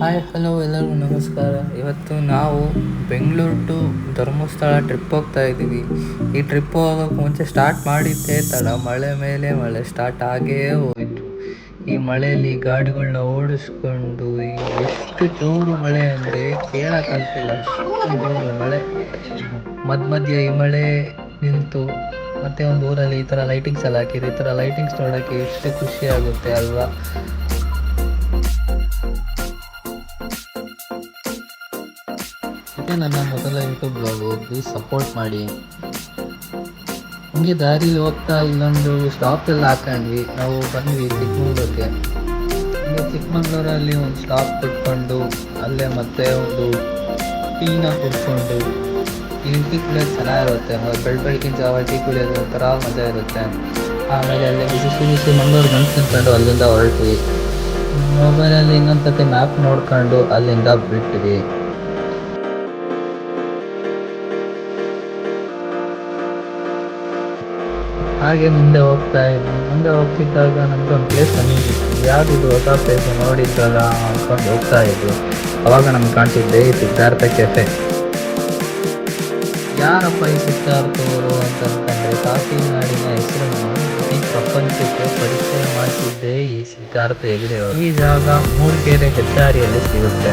Hi hello ಎಲ್ಲರಿಗೂ ನಮಸ್ಕಾರ. ಇವತ್ತು ನಾವು ಬೆಂಗಳೂರು ಟು ಧರ್ಮಸ್ಥಳ ಟ್ರಿಪ್ ಹೋಗ್ತಾ ಇದ್ದೀವಿ. ಈ ಟ್ರಿಪ್ ಹೋಗೋಕ್ಕೆ ಮುಂಚೆ ಸ್ಟಾರ್ಟ್ ಮಾಡಿದ್ದೆ ತಡ, ಮಳೆ ಮೇಲೆ ಮಳೆ ಸ್ಟಾರ್ಟ್ ಆಗೇ ಹೋಯಿತು. ಈ ಮಳೆಯಲ್ಲಿ ಗಾಡಿಗಳನ್ನ ಓಡಿಸ್ಕೊಂಡು ಎಷ್ಟು ಜೋರು ಮಳೆ ಅಂದರೆ ಕೇಳೋಕ್ಕಾಗ್ತಿಲ್ಲ, ಅಷ್ಟು ಜೋರು ಮಳೆ. ಮಧ್ಯೆ ಈ ಮಳೆ ನಿಂತು ಮತ್ತೆ ಒಂದು ಊರಲ್ಲಿ ಈ ಥರ ಲೈಟಿಂಗ್ಸ್ ಎಲ್ಲ ಹಾಕಿದ್ರು. ಈ ಥರ ಲೈಟಿಂಗ್ಸ್ ನೋಡೋಕ್ಕೆ ಎಷ್ಟು ಖುಷಿ ಆಗುತ್ತೆ ಅಲ್ವಾ. ಇದೇ ನನ್ನ ಮೊದಲ ಯೂಟ್ಯೂಬ್ ಬ್ಲಾಗು, ಪ್ಲೀಸ್ ಸಪೋರ್ಟ್ ಮಾಡಿ. ಹಂಗೆ ದಾರಿಲಿ ಹೋಗ್ತಾ ಇಲ್ಲೊಂದು ಸ್ಟಾಪ್ ಎಲ್ಲ ಹಾಕೊಂಡ್ವಿ. ನಾವು ಬಂದ್ವಿ ಚಿಕ್ಕಮಂಗ್ಳೂರಿಗೆ. ಹಂಗೆ ಚಿಕ್ಕಮಂಗ್ಳೂರಲ್ಲಿ ಒಂದು ಸ್ಟಾಪ್ ಕೊಟ್ಕೊಂಡು ಅಲ್ಲೇ ಮತ್ತೆ ಒಂದು ಟೀನ ಕುಡ್ಕೊಂಡು, ಇಲ್ಲಿ ಟೀ ಕುಡಿಯೋದು ಚೆನ್ನಾಗಿರುತ್ತೆ. ಬೆಳಗಿನ ಜಾವ ಟೀ ಕುಡಿಯೋದು ಒಂಥರ ಮಜಾ ಇರುತ್ತೆ. ಆಮೇಲೆ ಅಲ್ಲೇ ಬಿಸಿ ಮಂಗಳೂರು ಗಂಟು ನಿಂತ್ಕೊಂಡು ಅಲ್ಲಿಂದ ಹೊರಟ್ವಿ. ಮೊಬೈಲಲ್ಲಿ ಇನ್ನೊಂದು ಸತಿ ಮ್ಯಾಪ್ ನೋಡ್ಕೊಂಡು ಅಲ್ಲಿಂದ ಬಿಟ್ವಿ. ಹಾಗೆ ಮುಂದೆ ಹೋಗ್ತಿದ್ದಾಗ ನಮ್ಗೊಂದು ಪ್ಲೇಸ್ ಬಂದಿತ್ತು. ಯಾವುದಿದು ಹೊಸ ಪ್ಲೇಸ್ ನೋಡಿದ್ದಾಗ ಅಂದ್ಕೊಂಡು ಹೋಗ್ತಾ ಇದ್ವಿ. ಅವಾಗ ನಮ್ಗೆ ಕಾಣಿಸಿದ್ದೆ ಈ ಸಿದ್ಧಾರ್ಥ ಕೆಫೆ. ಯಾರಪ್ಪ ಈ ಸಿದ್ಧಾರ್ಥ ಅವರು ಅಂತಂದರೆ, ಕಾಫಿನಾಡಿನ ಹೆಸರನ್ನು ಈ ಪ್ರಪಂಚಕ್ಕೆ ಪರಿಚಯ ಮಾಡಿಸಿದ್ದೇ ಈ ಸಿದ್ಧಾರ್ಥ ಹೆಗ್ಡೆ ಅವರು. ಈ ಜಾಗ ಮೂಡಿಗೆರೆ ಹೆದ್ದಾರಿಯಲ್ಲಿ ಸಿಗುತ್ತೆ.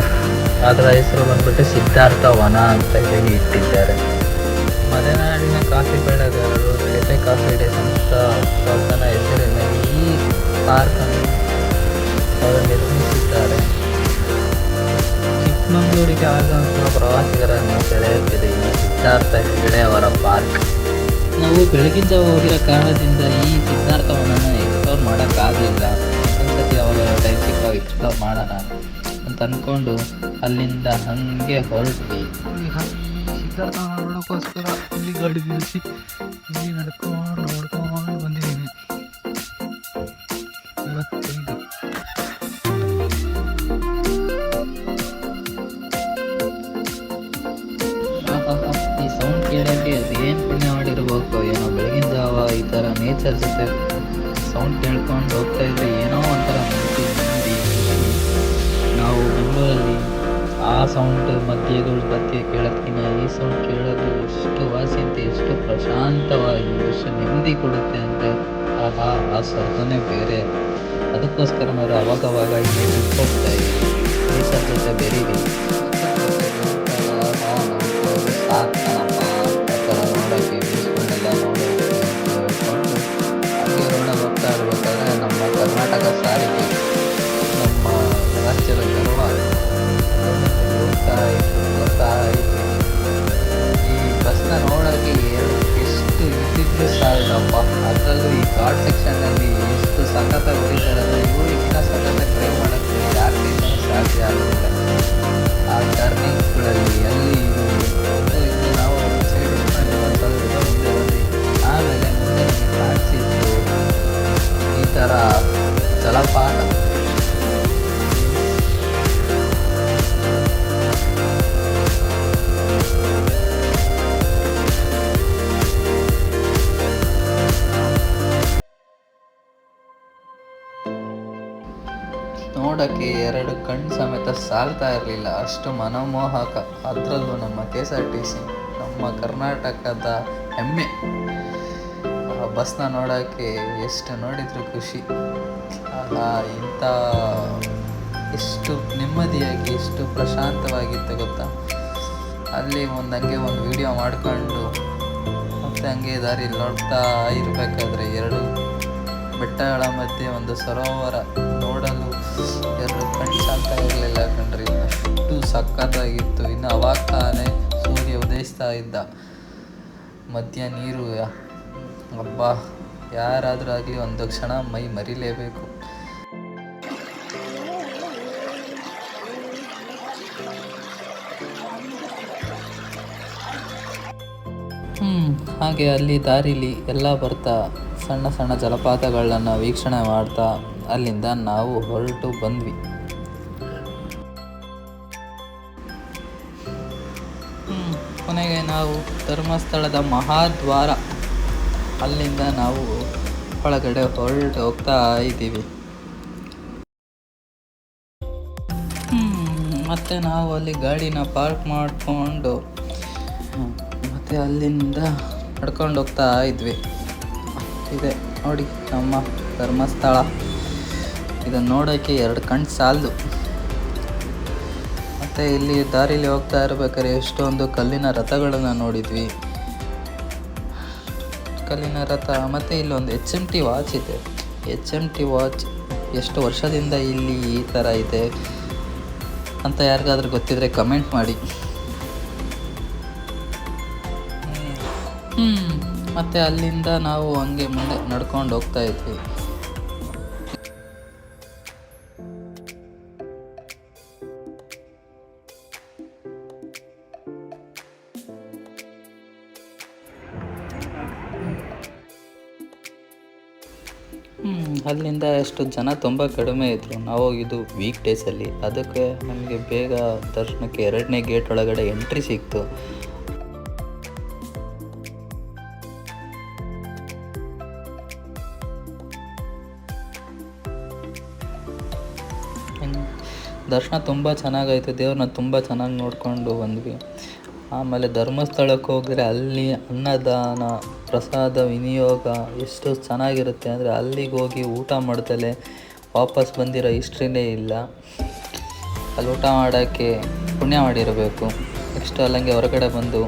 ಅದರ ಹೆಸರು ಬಂದ್ಬಿಟ್ಟು ಸಿದ್ಧಾರ್ಥ ವನ ಅಂತ ಹೇಳಿ ಇಟ್ಟಿದ್ದಾರೆ. ಮಲೆನಾಡಿನ ಕಾಫಿ ಬೆಳೆಗಾರರು ಕೆಫೆ ಕಾಫಿ ಡೇ ಸಂಸ್ಥಾಪಕನ ಹೆಸರಿನಲ್ಲಿ ಈ ಪಾರ್ಕನ್ನು ಅವರು ನಿರ್ಮಿಸಿದ್ದಾರೆ. ಚಿಕ್ಕಮಗಳೂರಿಗೆ ಆಗಮಿಸುವ ಪ್ರವಾಸಿಗರನ್ನು ಸೆಳೆಯುತ್ತಿದೆ ಈ ಸಿದ್ಧಾರ್ಥ ಹೆಗ್ಡೆ ಅವರ ಪಾರ್ಕ್. ನಾವು ಬೆಳಗಿನ ಜಾವ ಹೋಗಿರೋ ಕಾರಣದಿಂದ ಈ ಸಿದ್ಧಾರ್ಥವನನ್ನು ಎಕ್ಸ್ಪ್ಲೋರ್ ಮಾಡೋಕ್ಕಾಗಲಿಲ್ಲ. ಒಂದ್ಸತಿ ಅವಾಗ ಟೈಮ್ ಸಿಕ್ಕಾಗ ಎಕ್ಸ್ಪ್ಲೋರ್ ಮಾಡೋಣ ಅಂತ ಅಂದ್ಕೊಂಡು ಅಲ್ಲಿಂದ ಹಾಗೆ ಹೊರಟ್ವಿ. ಸಿದ್ಧಾರ್ಥ ನೋಡೋಕ್ಕೋಸ್ಕರ ಇಲ್ಲಿ ಗಾಡಿ ನಿಲ್ಲಿಸಿ ಇಲ್ಲಿ ನೋಡ್ಕೊಂಡು ಬಂದಿದ್ದೀನಿ. ಈ ಸೌಂಡ್ ಕೇಳೋಕ್ಕೆ ಅದೇನು ಪುಣ್ಯ ಮಾಡಿರ್ಬೇಕು ಏನೋ. ಬೆಳಗಿನ ಜಾವ ಈ ಥರ ನೇಚರ್ ಜೊತೆ ಸೌಂಡ್ ಕೇಳ್ಕೊಂಡು ಹೋಗ್ತಾ ಇದ್ರೆ ಏನೋ ಒಂಥರ ನೆಮ್ಮದಿ. ನಾವು ಬೆಂಗಳೂರಲ್ಲಿ ಆ ಸೌಂಡ್ ಮಧ್ಯೆ ಕೇಳೋದಕ್ಕಿಂತ ಈ ಸೌಂಡ್ ಕೇಳೋದು ಎಷ್ಟು ವಾಸಿಯಂತೆ, ಎಷ್ಟು ಪ್ರಶಾಂತವಾಗಿ, ಎಷ್ಟು ನೆಮ್ಮದಿ ಕೊಡುತ್ತೆ ಅಂದರೆ ಆ ಸ್ವರ್ಗನೇ ಬೇರೆ. ಅದಕ್ಕೋಸ್ಕರ ನಾವು ಅವಾಗವಾಗ ಇಲ್ಲಿ ಟ್ರಿಪ್ ಹೋಗ್ತಾ ಇದ್ದೀವಿ, ನೇಚರ್ ಜೊತೆ ಬೆರೀತೀವಿ. ಸಾಕ್ತಾನಪ್ಪ ಆ ಥರ ನೋಡೋಕ್ಕೆ, ಬೀಸ್ಗಳನ್ನೆಲ್ಲ ನೋಡೋಕ್ಕೆ ಹೇಳ್ಕೊಂಡು ಹಾಗೆ ರೋಡಲ್ಲಿ ಹೋಗ್ತಾ ಇರ್ಬೇಕಾದ್ರೆ ನಮ್ಮ ಕರ್ನಾಟಕ ಸಾರಿಗೆ, ನಮ್ಮ ರಾಜ್ಯದ ಗರ್ವ ಹೋಗ್ತಾ ಇತ್ತು. ಈ ಬಸ್ನ ನೋಡೋಕ್ಕೆ ಎಷ್ಟು ಇದ್ದಿದ್ದು ಸಾಲಪ್ಪ. ಅದರಲ್ಲೂ ಈ ಘಾಟ್ ಸೆಕ್ಷನ್ನಲ್ಲಿ ಎಷ್ಟು ಸಖತ್ತಾಗಿ ಹೊಡಿತಾರೆ ಅಂದರೆ, ಇವರಿಗಿನ್ನ ಸಖತ್ತಾಗಿ ಡ್ರೈವ್ ಮಾಡೋಕ್ಕೆ ಯಾರ ಕೈಲೂ ಸಾಧ್ಯ ಆಗೋದಿಲ್ಲ. ಆ ಟರ್ನಿಂಗ್ಸ್ಗಳಲ್ಲಿ ಅಲ್ಲಿ ನಾವು ಸೈಡ್ ಮುಂದೆ ಬಂದ್ವಿ. ಆಮೇಲೆ ಮುಂದೆ ನಮಗೆ ಕಾಣಿಸಿದ್ದು ಈ ಥರ ಜಲಪಾತ. ನೋಡೋಕ್ಕೆ ಎರಡು ಕಣ್ಣು ಸಮೇತ ಸಾಲ್ತಾ ಇರಲಿಲ್ಲ, ಅಷ್ಟು ಮನಮೋಹಕ. ಅದರಲ್ಲೂ ನಮ್ಮ KSRTC, ನಮ್ಮ ಕರ್ನಾಟಕದ ಹೆಮ್ಮೆ. ಆ ಬಸ್ನ ನೋಡೋಕ್ಕೆ ಎಷ್ಟು ನೋಡಿದ್ರು ಖುಷಿ. ಇಂಥ ಎಷ್ಟು ನೆಮ್ಮದಿಯಾಗಿ, ಎಷ್ಟು ಪ್ರಶಾಂತವಾಗಿತ್ತು ಗೊತ್ತಾ. ಅಲ್ಲಿ ಹಂಗೆ ಒಂದು ವಿಡಿಯೋ ಮಾಡ್ಕೊಂಡು ಮತ್ತು ಹಂಗೆ ದಾರಿಯಲ್ಲಿ ನೋಡ್ತಾ ಇರಬೇಕಾದ್ರೆ ಎರಡು ಬೆಟ್ಟಗಳ ಮಧ್ಯೆ ಒಂದು ಸರೋವರ ನೋಡಲು ಎರಡು ಕಣ್ಣು ಸಾಲ್ತಾ ಇರಲಿಲ್ಲ ಕಣ್ರಿ, ಅಷ್ಟು ಸಖತ್ತಾಗಿತ್ತು. ಇನ್ನು ಅವಾಗ ತಾನೇ ಸೂರ್ಯ ಉದಯಿಸ್ತಾ ಇದ್ದ, ಮಧ್ಯ ನೀರು. ಹಬ್ಬ, ಯಾರಾದರೂ ಆಗಲಿ ಒಂದು ಕ್ಷಣ ಮೈ ಮರಿಲೇಬೇಕು. ಹಾಗೆ ಅಲ್ಲಿ ದಾರಿಲಿ ಎಲ್ಲ ಬರ್ತಾ ಸಣ್ಣ ಸಣ್ಣ ಜಲಪಾತಗಳನ್ನು ವೀಕ್ಷಣೆ ಮಾಡ್ತಾ ಅಲ್ಲಿಂದ ನಾವು ಹೊರಟು ಬಂದ್ವಿ. ಕೊನೆಗೆ ನಾವು ಧರ್ಮಸ್ಥಳದ ಮಹಾದ್ವಾರ, ಅಲ್ಲಿಂದ ನಾವು ಒಳಗಡೆ ಹೋಗ್ತಾ ಇದ್ದೀವಿ. ಮತ್ತು ನಾವು ಅಲ್ಲಿ ಗಾಡಿನ ಪಾರ್ಕ್ ಮಾಡಿಕೊಂಡು ಮತ್ತು ಅಲ್ಲಿಂದ ನಡ್ಕೊಂಡು ಹೋಗ್ತಾ ಇದ್ವಿ. ಇದೆ ನೋಡಿ ನಮ್ಮ ಧರ್ಮಸ್ಥಳ. ಇದನ್ನು ನೋಡೋಕ್ಕೆ 2 ಕಣ್ಣು ಸಾಲದು. ಮತ್ತು ಇಲ್ಲಿ ದಾರಿಲಿ ಹೋಗ್ತಾ ಇರ್ಬೇಕಾದ್ರೆ ಎಷ್ಟೊಂದು ಕಲ್ಲಿನ ರಥಗಳನ್ನು ನೋಡಿದ್ವಿ. ಕಲ್ಲಿನ ರಥ. ಮತ್ತು ಇಲ್ಲೊಂದು HMT ವಾಚ್ ಇದೆ. HMT ವಾಚ್ ಎಷ್ಟು ವರ್ಷದಿಂದ ಇಲ್ಲಿ ಈ ಥರ ಇದೆ ಅಂತ ಯಾರಿಗಾದ್ರೂ ಗೊತ್ತಿದ್ರೆ ಕಮೆಂಟ್ ಮಾಡಿ. ಮತ್ತು ಅಲ್ಲಿಂದ ನಾವು ಹಂಗೆ ಮುಂದೆ ನಡ್ಕೊಂಡು ಹೋಗ್ತಾ ಇದ್ವಿ. ಅಲ್ಲಿಂದ ಎಷ್ಟು ಜನ ತುಂಬ ಕಡಿಮೆ ಇದ್ದರು. ನಾವು ಹೋಗಿದ್ದು ವೀಕ್ ಡೇಸಲ್ಲಿ, ಅದಕ್ಕೆ ನಮಗೆ ಬೇಗ ದರ್ಶನಕ್ಕೆ 2ನೇ ಗೇಟ್ ಒಳಗಡೆ ಎಂಟ್ರಿ ಸಿಕ್ತು. ದರ್ಶನ ತುಂಬ ಚೆನ್ನಾಗಾಯಿತು. ದೇವ್ರನ್ನ ತುಂಬ ಚೆನ್ನಾಗಿ ನೋಡಿಕೊಂಡು ಬಂದ್ವಿ. ಆಮೇಲೆ ಧರ್ಮಸ್ಥಳಕ್ಕೆ ಹೋದರೆ ಅಲ್ಲಿ ಅನ್ನದಾನ ಪ್ರಸಾದ ವಿನಿಯೋಗ ಎಷ್ಟು ಚೆನ್ನಾಗಿರುತ್ತೆ ಅಂದರೆ, ಅಲ್ಲಿಗೆ ಹೋಗಿ ಊಟ ಮಾಡ್ದಲೇ ವಾಪಸ್ ಬಂದಿರೋ ಹಿಸ್ಟ್ರಿನೇ ಇಲ್ಲ. ಅಲ್ಲಿ ಊಟ ಮಾಡೋಕ್ಕೆ ಪುಣ್ಯ ಮಾಡಿರಬೇಕು. ನೆಕ್ಸ್ಟ್ ಅಲ್ಲಂಗೆ ಹೊರಗಡೆ ಬಂದು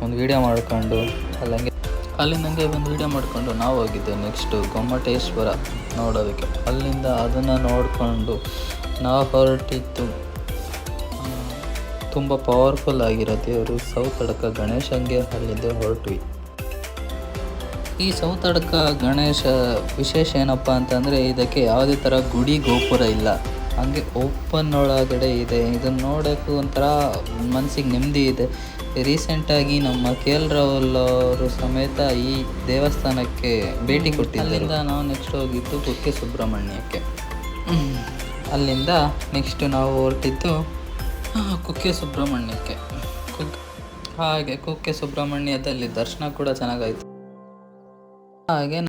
ಒಂದು ವೀಡಿಯೋ ಮಾಡ್ಕೊಂಡು ಅಲ್ಲಿಂದಂಗೆ ಒಂದು ವೀಡಿಯೋ ಮಾಡಿಕೊಂಡು ನಾವು ಹೋಗಿದ್ದೆ ನೆಕ್ಸ್ಟು ಗೊಮ್ಮಟೇಶ್ವರ ನೋಡೋದಕ್ಕೆ. ಅಲ್ಲಿಂದ ಅದನ್ನು ನೋಡಿಕೊಂಡು ನಾವು ಹೊರಟಿದ್ದು ತುಂಬ ಪವರ್ಫುಲ್ ಆಗಿರೋ ದೇವರು ಸೌತಡ್ಕ ಗಣೇಶಂಗೆ ಅಲ್ಲಿಂದ ಹೊರಟ್ವಿ. ಈ ಸೌತಡ್ಕ ಗಣೇಶ ವಿಶೇಷ ಏನಪ್ಪ ಅಂತಂದರೆ, ಇದಕ್ಕೆ ಯಾವುದೇ ಥರ ಗುಡಿ ಗೋಪುರ ಇಲ್ಲ, ಹಂಗೆ ಓಪನ್ ಒಳಗಡೆ ಇದೆ. ಇದನ್ನು ನೋಡೋಕ್ಕೂ ಒಂಥರ ಮನಸ್ಸಿಗೆ ನೆಮ್ಮದಿ ಇದೆ. ರೀಸೆಂಟಾಗಿ ನಮ್ಮ KL ರಾಹುಲ್ ಅವರು ಸಮೇತ ಈ ದೇವಸ್ಥಾನಕ್ಕೆ ಭೇಟಿ ಕೊಟ್ಟಿದ್ದಾರೆ. ಅಲ್ಲಿಂದ ನಾವು ನೆಕ್ಸ್ಟ್ ಹೋಗಿದ್ದು ಕುಕ್ಕೆ ಸುಬ್ರಹ್ಮಣ್ಯಕ್ಕೆ. ಅಲ್ಲಿಂದ ನೆಕ್ಸ್ಟ್ ನಾವು ಹೊರಟಿದ್ದು ಕುಕ್ಕೆ ಸುಬ್ರಹ್ಮಣ್ಯಕ್ಕೆ. ಹಾಗೆ ಕುಕ್ಕೆ ಸುಬ್ರಹ್ಮಣ್ಯದಲ್ಲಿ ದರ್ಶನ ಕೂಡ ಚೆನ್ನಾಗಾಯಿತು. ಹಾಗೆ